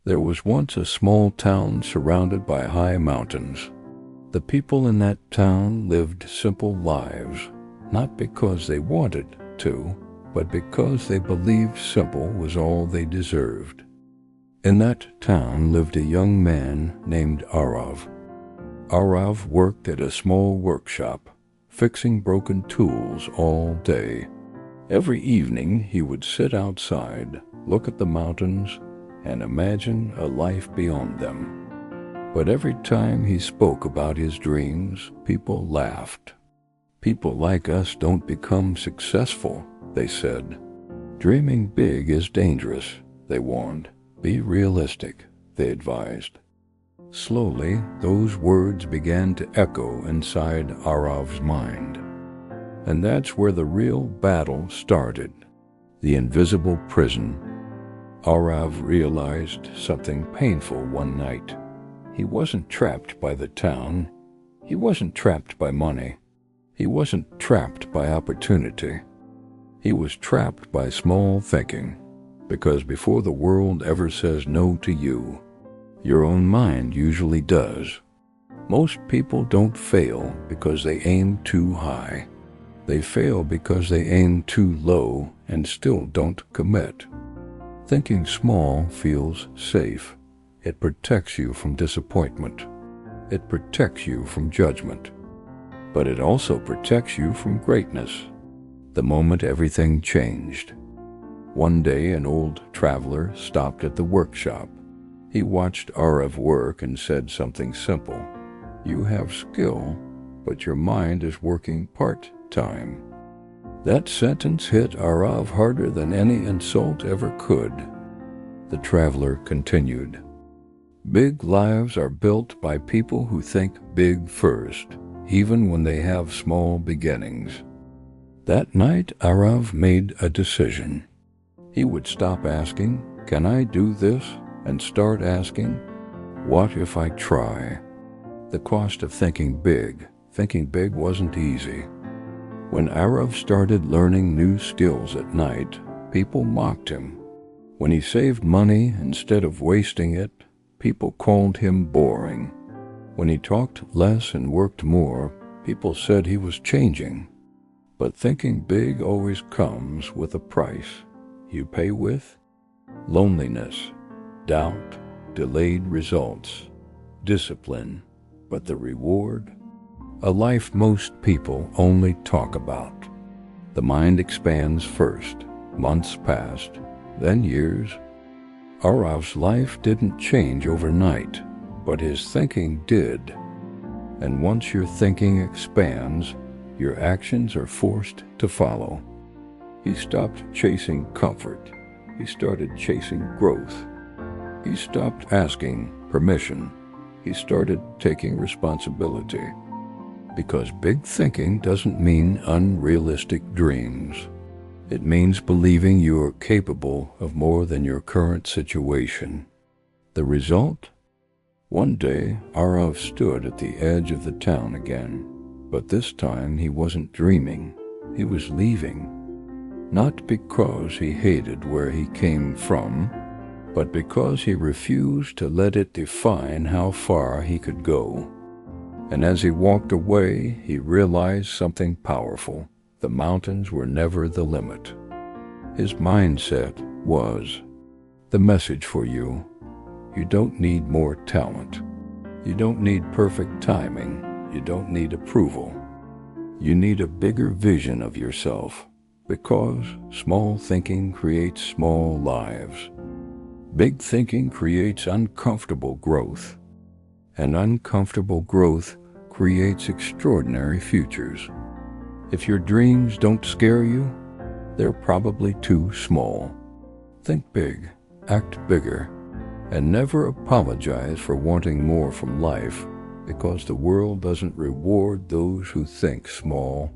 There was once a small town surrounded by high mountains. The people in that town lived simple lives, not because they wanted to, but because they believed simple was all they deserved. In that town lived a young man named Arav. Arav worked at a small workshop, fixing broken tools all day. Every evening he would sit outside, look at the mountains, and imagine a life beyond them. But every time he spoke about his dreams, people laughed. "People like us don't become successful," they said. "Dreaming big is dangerous," they warned. "Be realistic," they advised. Slowly, those words began to echo inside Arav's mind. And that's where the real battle started, the invisible prison. Arav realized something painful one night. He wasn't trapped by the town. He wasn't trapped by money. He wasn't trapped by opportunity. He was trapped by small thinking, because before the world ever says no to you, your own mind usually does. Most people don't fail because they aim too high. They fail because they aim too low and still don't commit. Thinking small feels safe. It protects you from disappointment. It protects you from judgment. But it also protects you from greatness. The moment everything changed. One day an old traveler stopped at the workshop. He watched Arav work and said something simple. "You have skill, but your mind is working part-time." That sentence hit Arav harder than any insult ever could. The traveler continued, "Big lives are built by people who think big first, even when they have small beginnings." That night, Arav made a decision. He would stop asking, "Can I do this?" and start asking, "What if I try?" The cost of thinking big wasn't easy. When Arav started learning new skills at night, people mocked him. When he saved money instead of wasting it, people called him boring. When he talked less and worked more, people said he was changing. But thinking big always comes with a price. You pay with loneliness, doubt, delayed results, discipline, but the reward? A life most people only talk about. The mind expands first, months passed, then years. Arav's life didn't change overnight, but his thinking did. And once your thinking expands, your actions are forced to follow. He stopped chasing comfort. He started chasing growth. He stopped asking permission. He started taking responsibility. Because big thinking doesn't mean unrealistic dreams. It means believing you are capable of more than your current situation. The result? One day, Arav stood at the edge of the town again. But this time he wasn't dreaming. He was leaving. Not because he hated where he came from, but because he refused to let it define how far he could go. And as he walked away, he realized something powerful. The mountains were never the limit. His mindset was, the message for you. You don't need more talent. You don't need perfect timing. You don't need approval. You need a bigger vision of yourself, because small thinking creates small lives. Big thinking creates uncomfortable growth. And uncomfortable growth creates extraordinary futures. If your dreams don't scare you, they're probably too small. Think big, act bigger, and never apologize for wanting more from life, because the world doesn't reward those who think small.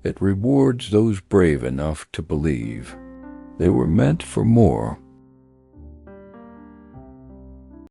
It rewards those brave enough to believe. They were meant for more,